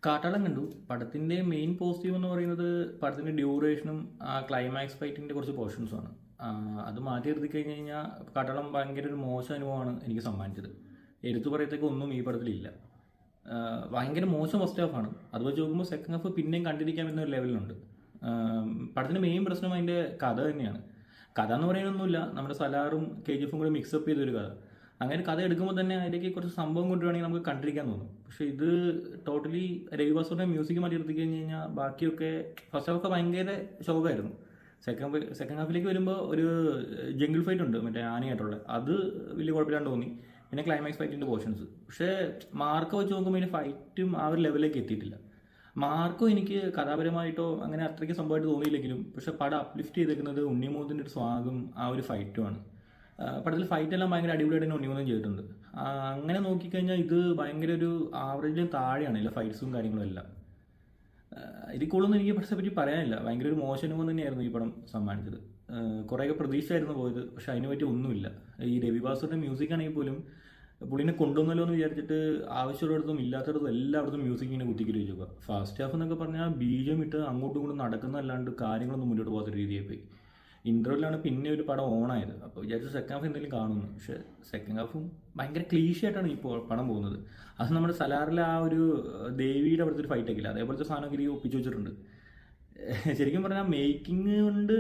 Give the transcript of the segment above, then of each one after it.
കാട്ടാളൻ കണ്ടു. പടത്തിൻ്റെ മെയിൻ പോസിറ്റീവ് എന്ന് പറയുന്നത് പടത്തിൻ്റെ ഡ്യൂറേഷനും ആ ക്ലൈമാക്സ് ഫൈറ്റിൻ്റെ കുറച്ച് പോർഷൻസുമാണ്. അത് മാറ്റി നിർത്തി കഴിഞ്ഞ് കഴിഞ്ഞാൽ കാട്ടാളൻ ഭയങ്കര ഒരു മോശം അനുഭവമാണ് എനിക്ക് സമ്മാനിച്ചത്. എടുത്തു പറയത്തേക്ക് ഒന്നും ഈ പടത്തിലില്ല. ഭയങ്കര മോശം ഫസ്റ്റ് ഹാഫാണ്. അത് വെച്ച് നോക്കുമ്പോൾ സെക്കൻഡ് ഹാഫ് പിന്നെയും കണ്ടിരിക്കാൻ പറ്റുന്ന ഒരു ലെവലിലുണ്ട്. പടത്തിൻ്റെ മെയിൻ പ്രശ്നം അതിൻ്റെ കഥ തന്നെയാണ്. കഥ എന്ന് പറയാനൊന്നുമില്ല, നമ്മുടെ സലാറും KGF കൂടെ മിക്സപ്പ് ചെയ്തൊരു കഥ. അങ്ങനെ കഥ എടുക്കുമ്പോൾ തന്നെ അതിലേക്ക് കുറച്ച് സംഭവം കൊണ്ടുവരികയാണെങ്കിൽ നമുക്ക് കണ്ടിരിക്കാൻ തോന്നും. പക്ഷേ ഇത് ടോട്ടലി രവിവാസുവിൻ്റെ മ്യൂസിക് മാറ്റി നിർത്തി കഴിഞ്ഞ് കഴിഞ്ഞാൽ ബാക്കിയൊക്കെ ഫസ്റ്റ് ഹാഫൊക്കെ ഭയങ്കര ശോകമായിരുന്നു. സെക്കൻഡ് ഹാഫിലേക്ക് വരുമ്പോൾ ഒരു ജംഗിൾ ഫൈറ്റ് ഉണ്ട് മറ്റേ ആനയായിട്ടുള്ള, അത് വലിയ കുഴപ്പമില്ലാണ്ട് തോന്നി. പിന്നെ ക്ലൈമാക്സ് ഫൈറ്റിൻ്റെ പോർഷൻസ്. പക്ഷേ മാർക്ക് വെച്ച് നോക്കുമ്പോൾ ഇതിന് ഫൈറ്റും ആ ഒരു ലെവലിലേക്ക് എത്തിയിട്ടില്ല. മാർക്കോ എനിക്ക് കഥാപരമായിട്ടോ അങ്ങനെ അത്രയ്ക്ക് സംഭവമായിട്ട് തോന്നിയില്ലെങ്കിലും പക്ഷെ പടം അപ്ലിഫ്റ്റ് ചെയ്തേക്കുന്നത് ഉണ്ണിമൂന്നിൻ്റെ ഒരു സ്വാഗും ആ ഒരു ഫൈറ്റുമാണ്. പടത്തിൽ ഫൈറ്റെല്ലാം ഭയങ്കര അടിപൊളിയായിട്ട് തന്നെ ഉണ്ണിമൂന്നും ചെയ്തിട്ടുണ്ട്. അങ്ങനെ നോക്കിക്കഴിഞ്ഞാൽ ഇത് ഭയങ്കര ഒരു ആവറേജിലും താഴെയാണ് എല്ലാ ഫൈറ്റ്സും കാര്യങ്ങളും എല്ലാം. ഇതിൽ കൂടുതലൊന്നും എനിക്ക് പടത്തെ പറ്റി പറയാനില്ല. ഭയങ്കര ഒരു മോശം അനുഭവം തന്നെയായിരുന്നു ഈ പടം സമ്മാനിച്ചത്. കുറേയൊക്കെ പ്രതീക്ഷയായിരുന്നു പോയത്, പക്ഷെ അതിനെ പറ്റി ഒന്നുമില്ല. ഈ രവിവാസുവിൻ്റെ മ്യൂസിക് ആണെങ്കിൽ പോലും പുള്ളിനെ കൊണ്ടുവന്നല്ലോ എന്ന് വിചാരിച്ചിട്ട് ആവശ്യമുള്ളിടത്തും ഇല്ലാത്തടത്തും എല്ലായിടത്തും മ്യൂസിക് ഇങ്ങനെ കുത്തിക്കിട്ട് വെച്ചേക്കുക. ഫസ്റ്റ് ഹാഫ് എന്നൊക്കെ പറഞ്ഞാൽ ബീജം ഇട്ട് അങ്ങോട്ടും ഇങ്ങോട്ടും നടക്കുന്നതല്ലാണ്ട് കാര്യങ്ങളൊന്നും മുന്നോട്ട് പോകാത്ത രീതിയായി പോയി. ഇൻ്റർവെല്ലാണ് പിന്നെ ഒരു പടം ഓണായത്. അപ്പോൾ വിചാരിച്ചു സെക്കൻഡ് ഹാഫ് എന്തെങ്കിലും കാണുന്നു. പക്ഷേ സെക്കൻഡ് ഹാഫും ഭയങ്കര ക്ലീശയായിട്ടാണ് ഇപ്പോൾ പടം പോകുന്നത്. അത് നമ്മുടെ സലാറിലെ ആ ഒരു ദേവിയുടെ അവിടുത്തെ ഒരു ഫൈറ്റ് ആക്കില്ല, അതേപോലത്തെ സാധനമൊക്കെ ഒപ്പിച്ചു വെച്ചിട്ടുണ്ട്. ശരിക്കും പറഞ്ഞാൽ മേക്കിംഗ് കൊണ്ട്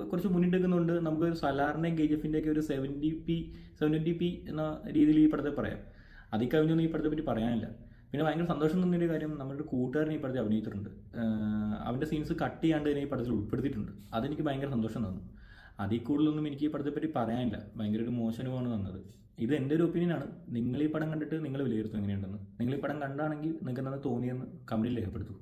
കുറച്ച് മുന്നിട്ടെടുക്കുന്നുണ്ട്. നമുക്ക് സലാറിൻ്റെയും KGF ഒക്കെ ഒരു 70p എന്ന രീതിയിൽ ഈ പടത്തെ പറയാം. അതിൽ കവിഞ്ഞൊന്നും ഈ പടത്തെ പറ്റി പറയാനില്ല. പിന്നെ ഭയങ്കര സന്തോഷം തോന്നിയൊരു കാര്യം, നമ്മുടെ ഒരു കൂട്ടുകാരൻ ഈ പടത്തിൽ അഭിനയിച്ചിട്ടുണ്ട്. അവൻ്റെ സീൻസ് കട്ട് ചെയ്യാണ്ട് തന്നെ ഈ പടത്തിൽ ഉൾപ്പെടുത്തിയിട്ടുണ്ട്. അതെനിക്ക് ഭയങ്കര സന്തോഷം തന്നു. അതിൽ കൂടുതലൊന്നും എനിക്ക് ഈ പടത്തെ പറ്റി പറയാനില്ല. ഭയങ്കര ഒരു മോശം അനുഭവമാണ് തന്നത്. ഇത് എൻ്റെ ഒരു ഒപ്പീനിയനാണ്. നിങ്ങൾ ഈ പടം കണ്ടിട്ട് നിങ്ങൾ വിലയിരുത്തും എങ്ങനെയുണ്ടെന്ന്. നിങ്ങൾ ഈ പടം കണ്ടാണെങ്കിൽ നിങ്ങൾക്ക് എന്താണ് തോന്നിയെന്ന് കമൻറ്റിൽ രേഖപ്പെടുത്തും.